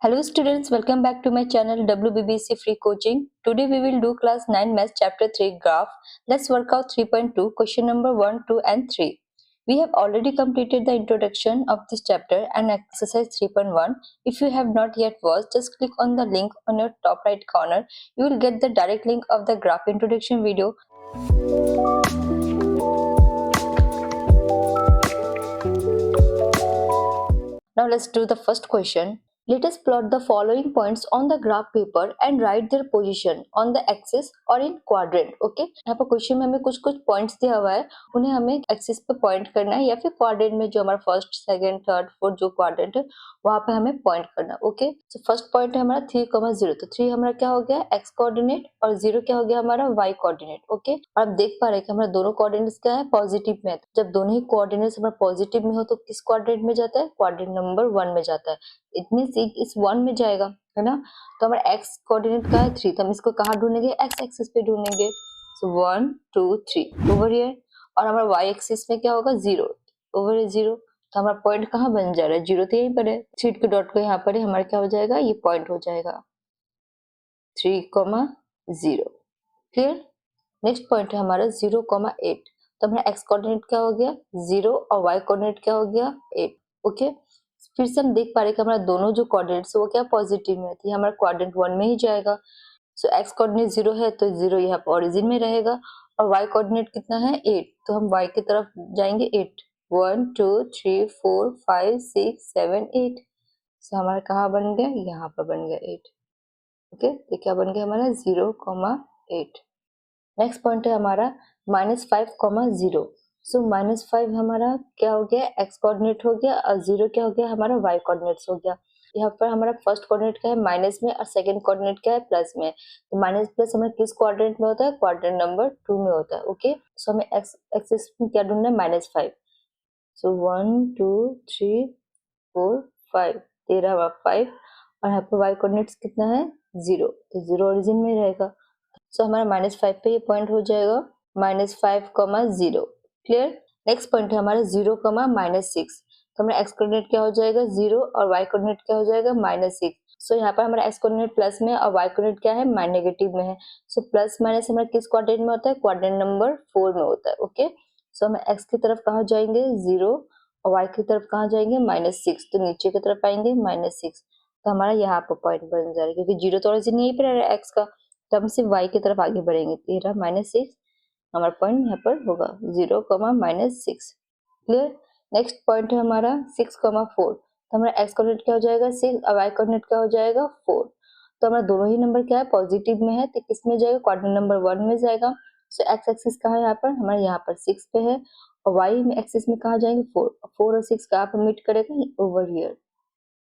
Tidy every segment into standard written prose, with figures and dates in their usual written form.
Hello students, welcome back to my channel WBBC Free Coaching. Today we will do class 9 math chapter 3 graph. Let's work out 3.2 question number 1, 2 and 3. We have already completed the introduction of this chapter and exercise 3.1. If you have not yet watched, just click on the link on your top right corner. You will get the direct link of the graph introduction video. Now let's do the first question. Let us plot the following points on the graph paper and write their position on the axis or in quadrant. Okay यहाँ पर question में हमें कुछ points दिया हुआ है, उन्हें हमें एक्सिस पे पॉइंट करना है या फिर क्वाड्रेंट में जो हमारा फर्स्ट सेकंड थर्ड फोर्थ जो क्वाड्रेंट है वहां पे हमें पॉइंट करना है. ओके सो फर्स्ट पॉइंट है हमारा 3,0. तो 3 हमारा क्या हो गया एक्स कोऑर्डिनेट और 0 क्या हो गया हमारा वाई कोऑर्डिनेट. ओके और आप देख पा रहे हैं कि हमारा दोनों कोऑर्डिनेट्स क्या है पॉजिटिव में. जब दोनों ही कोऑर्डिनेट्स हमारा पॉजिटिव में हो तो किस क्वाड्रेंट में जाता है क्वाड्रेंट नंबर 1 में जाता है. इट मींस इस 1 में जाएगा है ना. तो हमारा एक्स कोऑर्डिनेट का है 3, तो हम इसको कहाँ ढूंढेंगे एक्स एक्सिस पे ढूंढेंगे. सो 1 2 3 ओवर हियर. और हमारा वाई एक्सिस में क्या होगा 0 ओवर 0. तो हमारा पॉइंट कहाँ बन जा रहा है 0 तो यहीं पर है. 3 के डॉट को यहाँ पर है हमारा क्या हो जाएगा ये पॉइंट हो जाएगा 3,0. क्लियर. नेक्स्ट पॉइंट है हमारा 0,8. तो हमारा एक्स कोऑर्डिनेट क्या हो गया 0 और वाई कोऑर्डिनेट क्या हो गया 8. ओके फिर से हम देख पा रहे हैं कि हमारा दोनों जो कोऑर्डिनेट्स वो क्या पॉजिटिव में है, तो हमारा क्वाड्रेंट 1 में ही जाएगा. सो एक्स कोऑर्डिनेट 0 है तो 0 यहाँ पर ओरिजिन में रहेगा और वाई कोऑर्डिनेट कितना है 8, तो हम वाई की तरफ जाएंगे 8. 1 2 3 4 5 6 7 8. सो हमारा कहाँ बन गया यहाँ पर बन गया 8. ओके तो क्या बन गया हमारा 0,8. नेक्स्ट पॉइंट है हमारा -5,0. सो -5 हमारा क्या हो गया एक्स कोऑर्डिनेट हो गया और 0 क्या हो गया हमारा वाई कोऑर्डिनेट्स हो गया. यहाँ पर हमारा फर्स्ट कोऑर्डिनेट क्या है माइनस में और सेकंड कोऑर्डिनेट क्या है प्लस में. तो माइनस प्लस हमारा किस क्वाड्रेंट में होता है क्वाड्रेंट नंबर 2 में होता है. ओके सो हमें एक्स एक्सिस में क्या ढूंढना है -5. सो 1 2 3 4 5 13 5 और यहाँ पर वाई कोऑर्डिनेट्स कितना है 0, तो 0 ओरिजिन में रहेगा. सो हमारा -5 पे ये पॉइंट हो जाएगा -5,0. क्लियर. नेक्स्ट पॉइंट है हमारा 0,-6. तो हमारा एक्स कोऑर्डिनेट क्या हो जाएगा 0 और वाई कोऑर्डिनेट क्या हो जाएगा -6. सो यहाँ पर हमारा एक्स कोऑर्डिनेट प्लस में और वाई कोऑर्डिनेट क्या है नेगेटिव में है. सो प्लस माइनस हमारा किस क्वाड्रेंट में होता है क्वाड्रेंट नंबर 4 में होता है. ओके सो हम एक्स की तरफ कहाँ जाएंगे 0 और वाई की तरफ कहाँ जाएंगे -6, तो नीचे की तरफ आएंगे -6. तो हमारा यहाँ पर पॉइंट बन जा रहा है क्योंकि 0 तो ओरिजिन यहीं पर है एक्स का, तो हम सिर्फ y की तरफ आगे बढ़ेंगे. 13 -6 हमारा पॉइंट यहाँ पर होगा 0,-6. क्लियर. नेक्स्ट पॉइंट है हमारा 6,4. तो हमारा x कोऑर्डिनेट क्या हो जाएगा 6 और y कोऑर्डिनेट क्या हो जाएगा 4. तो हमारा दोनों ही नंबर क्या है पॉजिटिव में है तो किस में जाएगा क्वाड्रेंट नंबर 1 में जाएगा. सो x एक्सिस कहाँ है यहाँ पर हमारे यहाँ पर 6 पे है और y में एक्सिस में कहाँ जाएंगे 4. 4 और 6 कहाँ पर मीट करेगा ओवर हियर.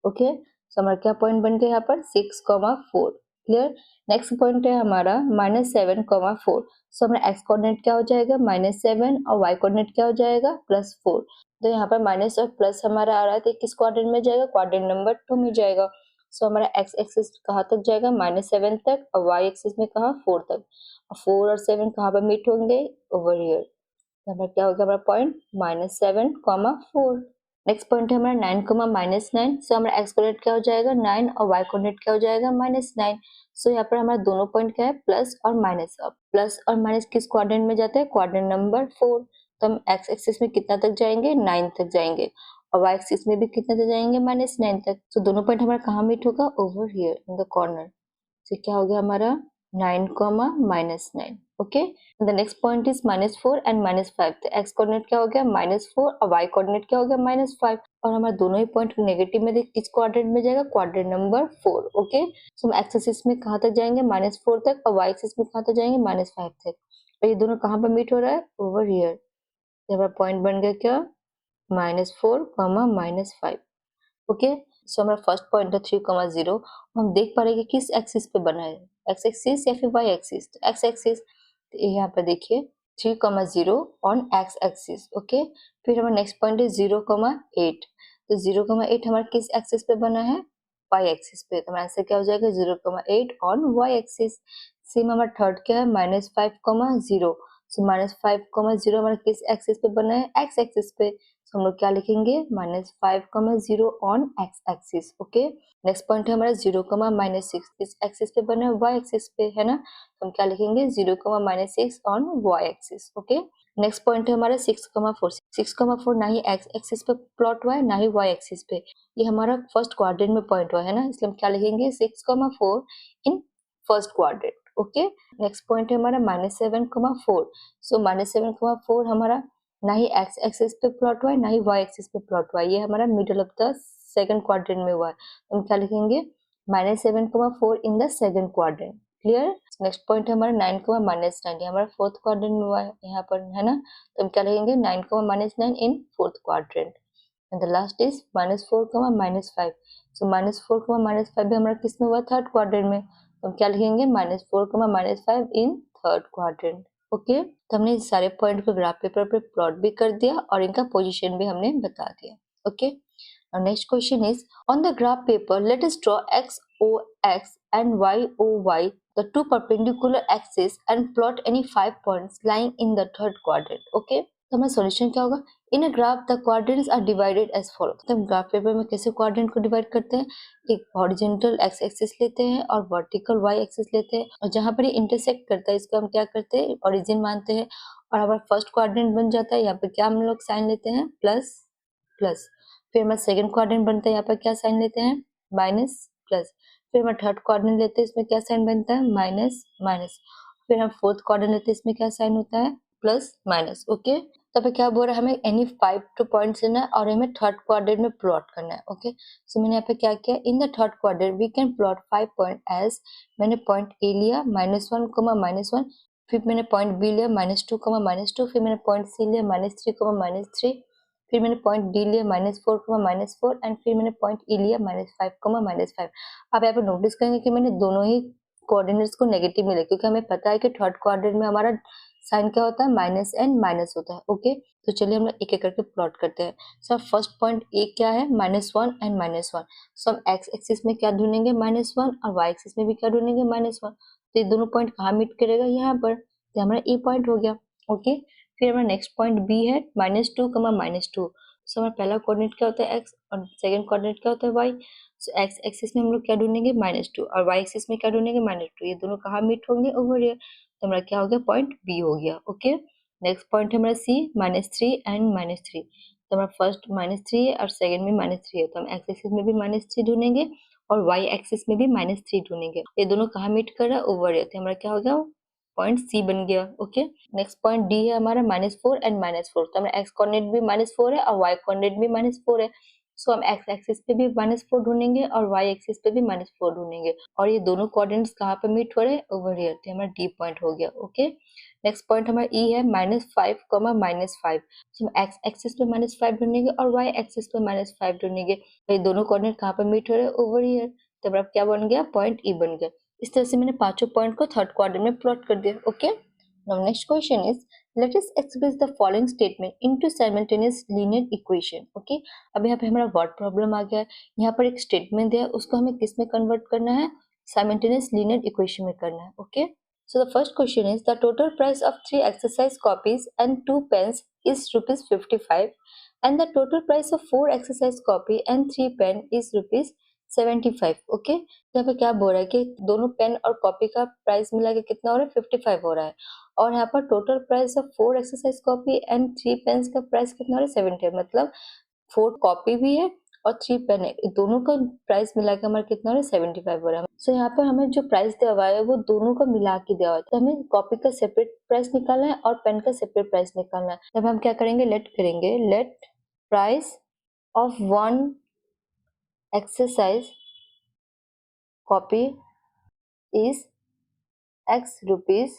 ओके सो हमारा क्या पॉइंट बन गया यहाँ पर 6,4. क्लियर. नेक्स्ट पॉइंट है हमारा -7,4. सो हमारा एक्स कोऑर्डिनेट क्या हो जाएगा -7 और वाई कोऑर्डिनेट क्या हो जाएगा +4. तो यहाँ पर माइनस और प्लस हमारा आ रहा है तो किस क्वाड्रेंट में जाएगा क्वाड्रेंट नंबर 2 में जाएगा. सो हमारा एक्स एक्सिस कहाँ तक जाएगा -7 तक और वाई एक्सिस में कहाँ 4 तक. 4 और 7 कहाँ पर मीट होंगे ओवर हियर. हमारा क्या होगा हमारा पॉइंट -7,4. नेक्स्ट पॉइंट है हमारा 9,-9. सो हमारा एक्स कोऑर्डिनेट क्या हो जाएगा 9 और वाई कोऑर्डिनेट क्या हो जाएगा -9. सो यहाँ पर हमारा दोनों पॉइंट क्या है प्लस और माइनस. अब प्लस और माइनस किस क्वाड्रेंट में जाते हैं क्वाड्रेंट नंबर 4. तो हम एक्स एक्सिस में कितना तक जाएंगे 9 तक जाएंगे और वाई एक्सिस में भी कितना तक जाएंगे -9 तक. तो दोनों पॉइंट हमारा कहाँ मीट होगा over here in the corner. तो क्या हो गया हमारा 9, -9. Okay the next point is -4 and -5. तो एक्स कोऑर्डिनेट क्या हो गया -4 और वाई कोऑर्डिनेट क्या हो गया -5 और हमारा दोनों ही पॉइंट नेगेटिव में किस क्वाड्रेंट में जाएगा क्वाड्रेंट नंबर 4. ओके सो हम एक्स एक्सिस में कहाँ तक जाएंगे -4 तक और वाई एक्सिस में कहाँ तक जाएंगे -5 तक. और ये दोनों कहाँ पर मीट हो रहा है ओवर हियर. तो हमारा पॉइंट बन गया क्या -4, -5. ओके सो हमारा फर्स्ट पॉइंट है 3,0. हम देख पा रहे हैं कि किस एक्सिस पे बना है एक्स एक्सिस या फिर वाई एक्सिस. तो एक्स एक्सिस तो यहाँ पर देखिए 3,0 ऑन एक्स एक्सिस. ओके फिर हमारा नेक्स्ट पॉइंट है 0,8. तो 0,8 हमारा किस एक्सिस पे बना है वाई एक्सिस पे. तो हमारा आंसर क्या हो जाएगा 0,8 ऑन वाई एक्सिस. सेम हमारा थर्ड क्या है -5,0. सो -5, 0 हमारा किस एक्सिस पे बना है, एक्स एक्सिस पे। तो हम लोग क्या लिखेंगे, -5, 0 on x axis. Okay, next point है हमारा 0, -6 किस एक्सिस पे बना है, वाई एक्सिस पे, है ना। तो हम क्या लिखेंगे, 0, -6 on Y axis. Okay, next point है हमारा 6, 4। 6, 4 ना ही एक्स एक्सिस पे प्लॉट हुआ है, ना ही वाई एक्सिस पे, ये हमारा फर्स्ट क्वाड्रेंट में पॉइंट हुआ है ना, इसलिए हम क्या लिखेंगे, 6, 4 in first quadrant. Okay, next point है हमारा -7, 4। सो -7, 4 हमारा ना ही एक्स एक्सिस पे प्लॉट हुआ है, ना ही वाई एक्सिस पे प्लॉट हुआ है, ये हमारा middle of the second quadrant में हुआ है। तो हम क्या लिखेंगे, -7, 4 in the second quadrant. Clear. Next point है हमारा 9, -9, ये हमारा फोर्थ क्वाड्रेंट में हुआ है यहाँ पर, है ना। तो हम क्या लिखेंगे, 9, -9 in fourth quadrant. And the last is -4, -5। सो -4, -5 भी हमारा किस में हुआ, थर्ड क्वाड्रेंट में। तो हम क्या लिखेंगे, -4, -5 इन थर्ड क्वाड्रेंट। ओके, तो हमने इस सारे पॉइंट को ग्राफ पेपर पे प्लॉट भी कर दिया और इनका पोजीशन भी हमने बता दिया। Okay, now next question is, on the graph paper let us draw x o x and y o y, the two perpendicular axes, and plot any 5 points lying in the third quadrant. Okay, तो हमारा solution क्या होगा, in a graph the quadrants are divided as follow. तो हम graph paper में कैसे quadrant को divide करते हैं, एक हॉरिजॉन्टल एक्स एक्सिस लेते हैं और वर्टिकल वाई एक्सिस लेते हैं, और जहां पर ये इंटरसेक्ट करता है इसको हम क्या करते हैं, ओरिजिन मानते हैं, और हमारा फर्स्ट क्वाड्रेंट बन जाता है। यहाँ पे क्या हम लोग साइन लेते हैं, प्लस प्लस। फिर हमारा सेकंड क्वाड्रेंट बनता है, यहाँ पर क्या साइन लेते हैं, माइनस प्लस। फिर हम थर्ड क्वाड्रेंट लेते हैं, इसमें क्या साइन बनता है, माइनस माइनस। फिर हम फोर्थ क्वाड्रेंट लेते हैं, इसमें क्या साइन होता है, प्लस माइनस। ओके, तो पे क्या बोल रहा है, हमें एनी 5 पॉइंट्स लेना है और हमें थर्ड क्वाड्रेंट में प्लॉट करना है। ओके, सो मैंने यहाँ पे क्या किया, in the third quadrant we can plot 5 point as, मैंने पॉइंट ए लिया -1, -1। फिर मैंने पॉइंट बी लिया -2, -2। फिर मैंने पॉइंट सी लिया -3, -3। फिर मैंने पॉइंट डी लिया -4, -4। एंड फिर मैंने पॉइंट ई लिया -5, -5। आप यहाँ पे नोटिस करेंगे कि मैंने दोनों ही कोऑर्डिनेट्स को नेगेटिव में लिया, क्योंकि हमें पता है कि थर्ड क्वाड्रेंट में हमारा साइन क्या होता है, माइनस एंड माइनस होता है। ओके, तो चलिए हम लोग एक एक करके प्लॉट करते हैं। सो फर्स्ट पॉइंट ए क्या है, -1 एंड -1। सो हम एक्स एक्सिस में क्या ढूंढेंगे, -1, और वाई एक्सिस में भी क्या ढूंढेंगे, -1। तो ये दोनों पॉइंट कहाँ मीट करेगा, यहाँ पर। तो हमारा ए पॉइंट हो गया। ओके, फिर हमारा नेक्स्ट पॉइंट बी है -2, -2। सो हमारा पहला कोऑर्डिनेट क्या होता है, एक्स, और सेकंड कोऑर्डिनेट क्या होता है, वाई। सो एक्स एक्सिस में हम लोग क्या ढूंढेंगे, -2, और वाई एक्सिस में क्या ढूंढेंगे, -2। ये दोनों कहाँ मीट होंगे, ओवर हियर। तो हमारा क्या हो गया, पॉइंट बी हो गया। ओके, नेक्स्ट पॉइंट है हमारा सी, -3 एंड -3। तो हमारा फर्स्ट -3 है और सेकंड में -3 है, तो हम एक्स एक्सिस में भी -3 ढूंढेंगे और वाई एक्सिस में भी -3 ढूंढेंगे। ये दोनों कहाँ मीट कर रहा है, ओवर हियर। तो हमारा क्या हो गया, पॉइंट सी बन गया। ओके, नेक्स्ट पॉइंट डी है हमारा -4 एंड -4। तो हमारा एक्स कोऑर्डिनेट भी -4 है और वाई कोऑर्डिनेट भी -4 है। सो हम एक्स एक्सिस पे भी -4 ढूंढेंगे और वाई एक्सिस पे भी -4 ढूंढेंगे, और ये दोनों कोऑर्डिनेट्स कहाँ पे मीट हो रहे हैं, ओवर हियर। तो हमारा डी पॉइंट हो गया। ओके, नेक्स्ट पॉइंट हमारा ई है -5, -5। सो हम एक्स एक्सिस पे -5 ढूंढेंगे और वाई एक्सिस पे -5 ढूंढेंगे, तो ये दोनों कोऑर्डिनेट कहाँ पे मीट हो रहे हैं, ओवर हियर। तो हमारा क्या बन गया, पॉइंट ई बन गया। इस तरह से मैंने पांचों पॉइंट को थर्ड क्वाड्रेंट में प्लॉट कर दिया। Okay, now next question is, let us express the following statement into simultaneous linear equation. Okay, अब यहाँ पे हमारा वर्ड प्रॉब्लम आ गया है। यहाँ पर एक स्टेटमेंट है, उसको हमें किस में कन्वर्ट करना है, साइमल्टेनियस लीनियर इक्वेशन में करना है। Okay, so the first question is, the total price of 3 exercise copies and 2 pens is ₹55, and the total price of 4 exercise copy and 3 pen is ₹75। Okay, तो यहाँ पे क्या बोल रहा है कि दोनों पेन और कॉपी का प्राइस मिला के कितना हो रहा है, 55 हो रहा है, और यहाँ पर total price of 4 exercise copy and 3 pens का प्राइस कितना हो रहा है, 70 है। मतलब 4 कॉपी भी है और 3 पेन है, दोनों का प्राइस मिला के हमारा कितना हो रहा है, 75 हो रहा है। सो यहाँ पर हमें जो प्राइस दिया हुआ है वो दोनों का मिला के दिया हुआ है, तो हमें कॉपी का सेपरेट प्राइस निकालना है और पेन का सेपरेट प्राइस निकालना है। तब हम क्या करेंगे, late price of 1 exercise copy is X rupees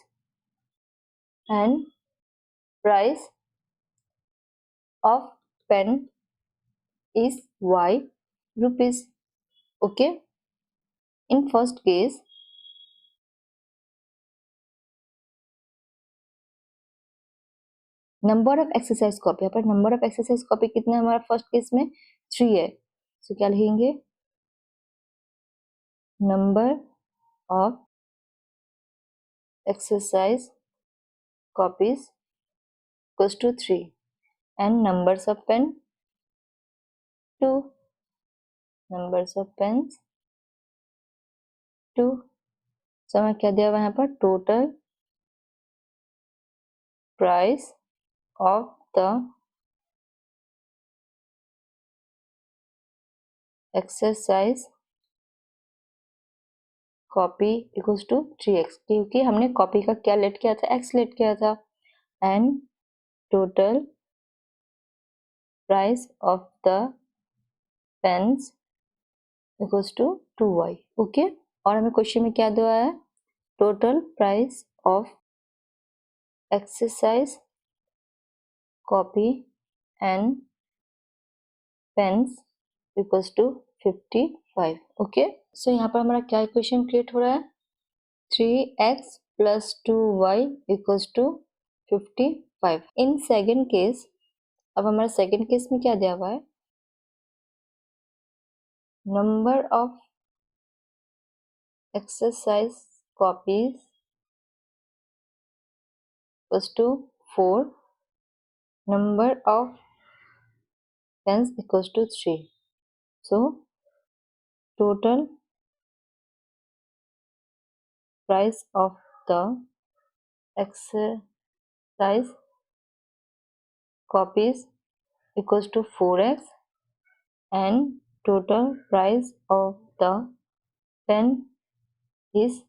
and price of pen is Y rupees. Okay. In first case, number of exercise copy, यहाँ पर नंबर ऑफ एक्सरसाइज कॉपी कितना है हमारा फर्स्ट केस में 3 है। सो क्या लिखेंगे, number of exercise copies equals to 3 and numbers of pen 2, numbers of pens 2. so हमें क्या दिया हुआ है यहाँ पर total price of the exercise copy equals to 3x क्योंकि हमने कॉपी का क्या लेट किया था x लेट किया था and total price of the pens equals to 2y okay और हमें क्वेश्चन में क्या दिया है total price of exercise copy and pens equals to 55 okay so यहाँ पर हमारा क्या इक्वेशन क्रिएट हो रहा है 3x plus 2y equals to 55 in second case अब हमारा सेकेंड केस में क्या दिया हुआ है number of exercise copies equals to 4 number of pens equals to 3 so total price of the exercise copies equals to 4x and total price of the pen is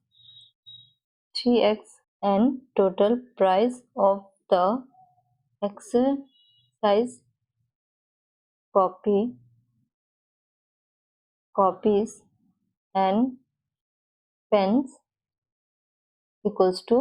3x and total price of the exercise copies and pens equals to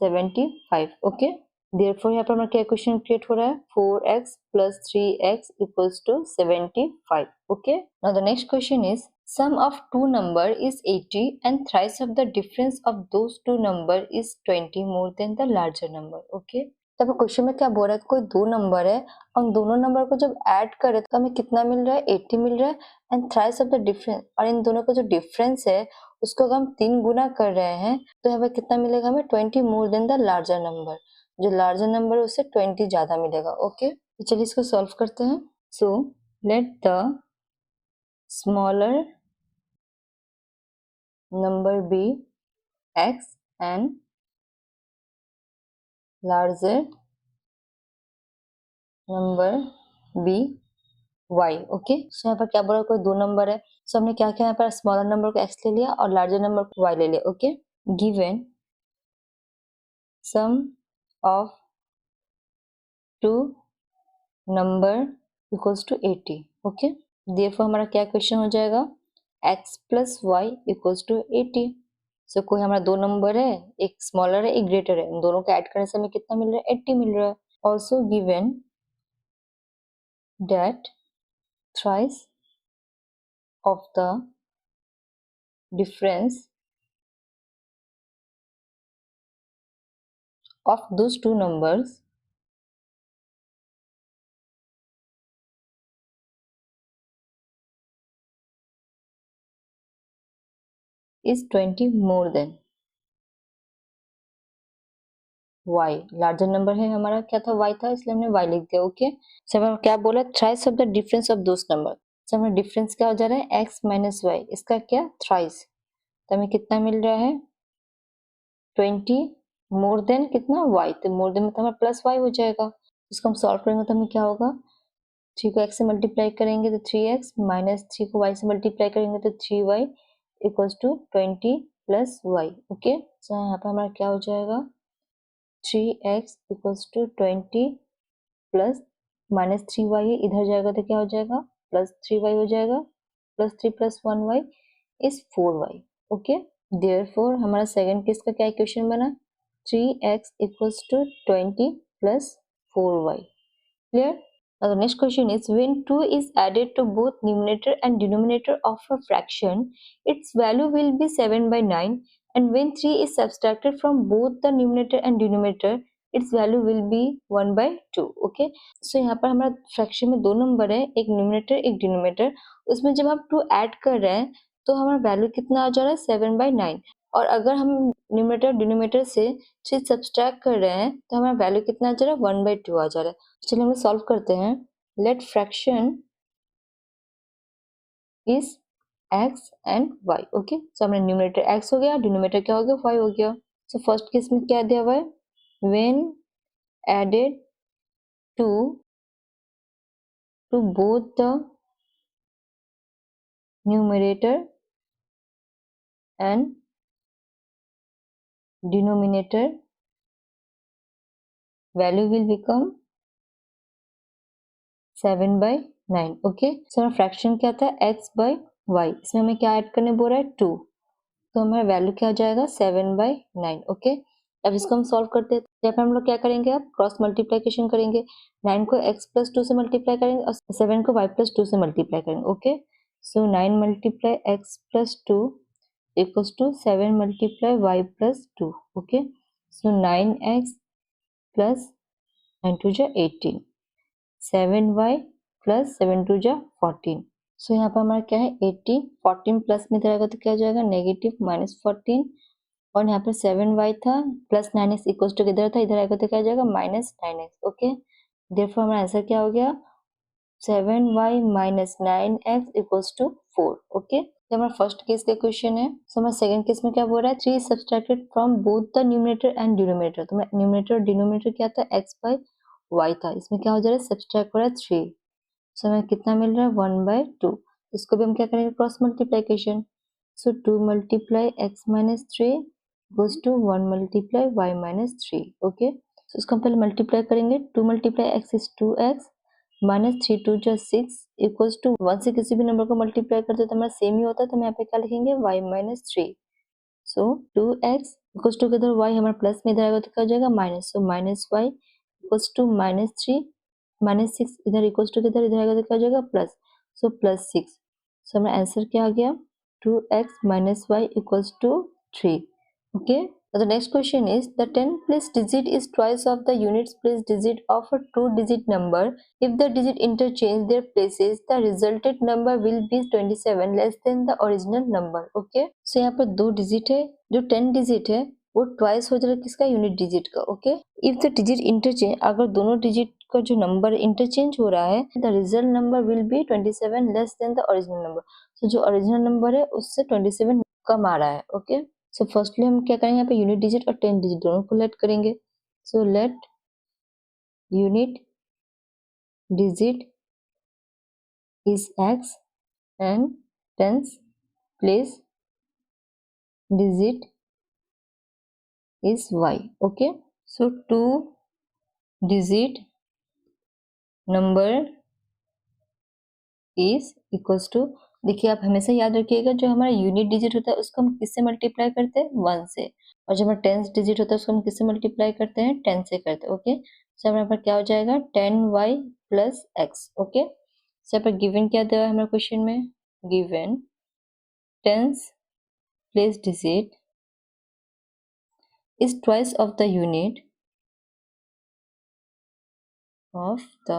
75 okay therefore यहाँ पर हमारा क्या equation create हो रहा है 4x plus 3x equals to 75 okay now the next question is sum of two number is 80 and thrice of the difference of those two number is 20 more than the larger number okay तो question में क्या बोल रहा है कोई दो number है और दोनों नंबर को जब ऐड करें तो हमें कितना मिल रहा है 80 मिल रहा है and thrice of the difference और इन दोनों का जो डिफरेंस है उसको अगर हम 3 गुना कर रहे हैं तो हमें कितना मिलेगा हमें 20 more than the larger number जो लार्जर नंबर है उससे 20 ज्यादा मिलेगा ओके तो चलिए इसको सॉल्व करते हैं so let the smaller number be x and larger number b y okay so यहाँ पर क्या बोला कोई दो नंबर है सो हमने क्या किया यहाँ पर स्मॉलर नंबर को x ले लिया और लार्जर नंबर को y ले लिया okay given sum of two number equals to 80 okay therefore हमारा क्या क्वेश्चन हो जाएगा x plus y equals to 80 so कोई हमारा दो नंबर है एक स्मॉलर है एक ग्रेटर है इन दोनों को ऐड करने से हमें कितना मिल रहा है 80 मिल रहा है also given that thrice of the difference of those two numbers is 20 more than y larger number है हमारा क्या था y था इसलिए हमने y लिख दिया ओके सो हमें क्या बोला thrice of the difference of those number so हमें डिफरेंस क्या हो जा रहा है x माइनस वाई इसका क्या थ्राइस तो हमें कितना मिल रहा है 20 मोर देन कितना y तो मोर देन मतलब हमारा प्लस y हो जाएगा इसको हम सॉल्व करेंगे तो हमें क्या होगा 3 को x से मल्टीप्लाई करेंगे तो 3x माइनस 3 को y से मल्टीप्लाई करेंगे तो 3y equals to 20 plus y okay so यहाँ पर हमारा क्या हो जाएगा 3x equals to 20 plus minus 3y इधर जाएगा तो क्या हो जाएगा प्लस 3y हो जाएगा plus 3 plus 1y is 4y okay therefore हमारा सेकंड केस का क्या इक्वेशन बना 3x equals to 20 plus 4y clear Now the next question is when 2 is added to both numerator and denominator of a fraction, its value will be 7 by 9 and when 3 is subtracted from both the numerator and denominator, its value will be 1 by 2. Okay? So यहाँ पर हमारा fraction में दो number है एक numerator एक denominator उसमें जब हम 2 ऐड कर रहे हैं तो हमारा वैल्यू कितना आ जा रहा है 7 by 9 और अगर हम न्यूमरेटर डिनोमिनेटर से 3 सब्सट्रैक्ट कर रहे हैं तो हमारा वैल्यू कितना आ जा रहा है 1/2 आ जा रहा है। चलिए हम लोग सॉल्व करते हैं। Let fraction is x and y। Okay, so हमारा न्यूमरेटर x हो गया, डिनोमिनेटर क्या हो गया y हो गया। सो फर्स्ट केस में क्या दिया हुआ है, when added to both the numerator and denominator value will become 7/9। Okay, so हमारा फ्रैक्शन क्या था x/y, इसमें हमें क्या ऐड करने बोल रहा है 2, तो हमारा वैल्यू क्या आ जाएगा 7/9। ओके, अब इसको हम सॉल्व करते हैं। यहाँ पे हम लोग क्या करेंगे, अब क्रॉस मल्टीप्लीकेशन करेंगे। 9 को x+2 से मल्टीप्लाई करेंगे और 7 को y+2 से मल्टीप्लाई करेंगे। Okay, so 9 × x+2 equals to 7 × y+2। Okay, so 9x plus 9 2 जा 18, 7y plus 7 2 जा 14। सो यहाँ पर हमारा क्या है 18, 14 प्लस में इधर आएगा तो क्या हो जाएगा नेगेटिव -14, और यहाँ पर 7y था प्लस 9x इक्वल्स टू किधर था, इधर आएगा तो क्या हो जाएगा -9x। ओके, देयरफॉर हमारा आंसर क्या हो गया 7y - 9x equals to 4। Okay, तो हमारा फर्स्ट केस का क्वेश्चन है। सो हमारा सेकंड केस में क्या बोल रहा है, 3 subtracted from both the numerator and denominator. तो हमारा न्यूमरेटर और डिनोमिनेटर क्या था x/y था, इसमें क्या हो जा रहा है सब्सट्रैक्ट हो रहा है 3, सो हमें कितना मिल रहा है 1/2। इसको भी हम क्या करेंगे cross multiplication. So 2 × x - 3 goes to 1 × y - 3। Okay, सो इसको हम पहले मल्टीप्लाई करेंगे। 2 × x is 2x, -3 2 जा 6 इक्वल्स टू 1 से किसी भी नंबर को मल्टीप्लाई करते तो हमारा सेम ही होता है, तो हम यहाँ पे क्या लिखेंगे y - 3। So 2x equals to किधर y हमारा प्लस में इधर आएगा तो क्या हो जाएगा minus, so -y equals to -3 -6 इधर इक्वल्स टू किधर इधर आएगा तो क्या हो जाएगा प्लस, सो +6। सो हमारा आंसर क्या आ गया 2x - y equals to 3। Okay, the next question is the 10th place digit is twice of the units place digit of a two digit number. If the digit interchange their places, the resulted number will be 27 less than the original number. Okay, so यहाँ पर दो digit है, जो 10 digit है वो twice हो जाएगा किसका यूनिट डिजिट का। Okay, if the digit interchange, अगर दोनों डिजिट का जो नंबर इंटरचेंज हो रहा है, the result number will be 27 less than the original number. तो जो ओरिजिनल नंबर है उससे 27 कम आ रहा है। ओके, सो फर्स्टली हम क्या करेंगे यहाँ पे यूनिट डिजिट और 10 डिजिट दोनों को लेट करेंगे। So let unit digit is x and tens place digit is y। Okay, so two digit number is equals to, देखिए आप हमेशा याद रखिएगा जो हमारा यूनिट डिजिट होता है उसको हम किससे मल्टीप्लाई करते हैं 1 से, और जो हमारा टेंस डिजिट होता है उसको हम किससे मल्टीप्लाई करते हैं 10 से करते हैं। ओके, सो हमारे पर क्या हो जाएगा 10y + x। ओके, सो यहाँ पर गिवन क्या दिया है हमारे क्वेश्चन में, given tense place digit is twice of the unit of the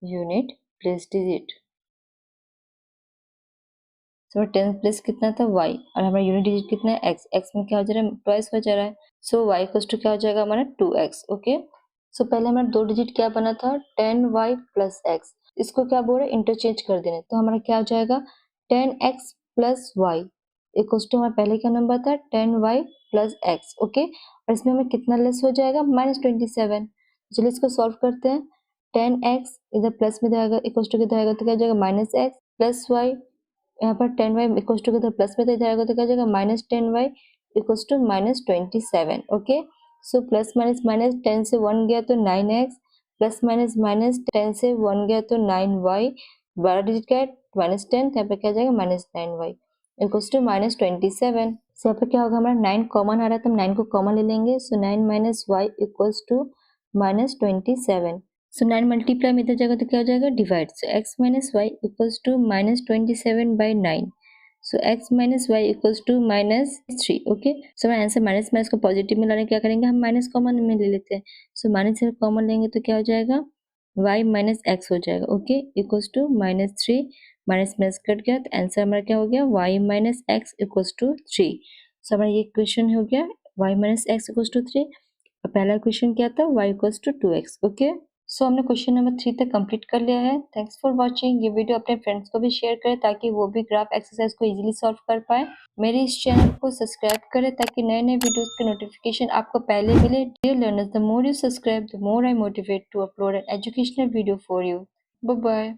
unit place digit. So tenth place कितना था y और हमारा यूनिट डिजिट कितना है x, x में क्या हो जा रहा है ट्वाइस हो जा रहा है, सो y इक्वल्स टू क्या हो जाएगा हमारा 2x। ओके, सो पहले हमारा दो डिजिट क्या बना था 10y + x, इसको क्या बोल रहे हैं इंटरचेंज कर देने, तो हमारा क्या हो जाएगा 10x + y इक्वल्स टू हमारा पहले क्या नंबर था 10y + x। ओके, और इसमें हमें कितना लेस हो जाएगा -27। चलिए इसको सॉल्व करते हैं। 10x इधर प्लस में जाएगा इक्वल्स टू किधर आएगा तो क्या हो जाएगा -x + y, यहाँ पर 10y इक्वल्स टू किधर प्लस में तो इधर आएगा तो क्या हो जाएगा -10y equals to -27। Okay, so plus minus minus 10 से 1 गया तो 9x, प्लस माइनस माइनस 10 से 1 गया तो 9y, 12 डिजिट का है -10, यहाँ पे क्या जाएगा -9y इक्वल्स टू -27। सो यहाँ पे क्या होगा हमारा 9 कॉमन आ रहा है तो हम 9 को कॉमन ले लेंगे, so 9 - y equals to -27। So 9 multiply में इधर जाएगा तो क्या हो जाएगा divide, so x - y equals to -27/9, so x - y equals to -3। Okay, so हमारा आंसर माइनस माइनस को पॉजिटिव में लाने क्या करेंगे हम माइनस कॉमन में ले लेते हैं, सो माइनस से कॉमन लेंगे तो क्या हो जाएगा y - x हो जाएगा। Okay, equals to -3 minus minus cut गया तो आंसर हमारा क्या हो गया y minus x equals to 3। So हमारा ये क्वेश्चन हो गया y minus x equals to 3। पहला क्वेश्चन क्या था y equals to 2x। Okay, so हमने क्वेश्चन नंबर 3 तक कंप्लीट कर लिया है। Thanks for watching. ये वीडियो अपने फ्रेंड्स को भी शेयर करें ताकि वो भी ग्राफ एक्सरसाइज को इजीली सॉल्व कर पाए। मेरे इस चैनल को सब्सक्राइब करें ताकि नए नए वीडियोस के नोटिफिकेशन आपको पहले मिले। Dear learners, the more you subscribe the more I motivate to upload an educational video for you. Bye bye.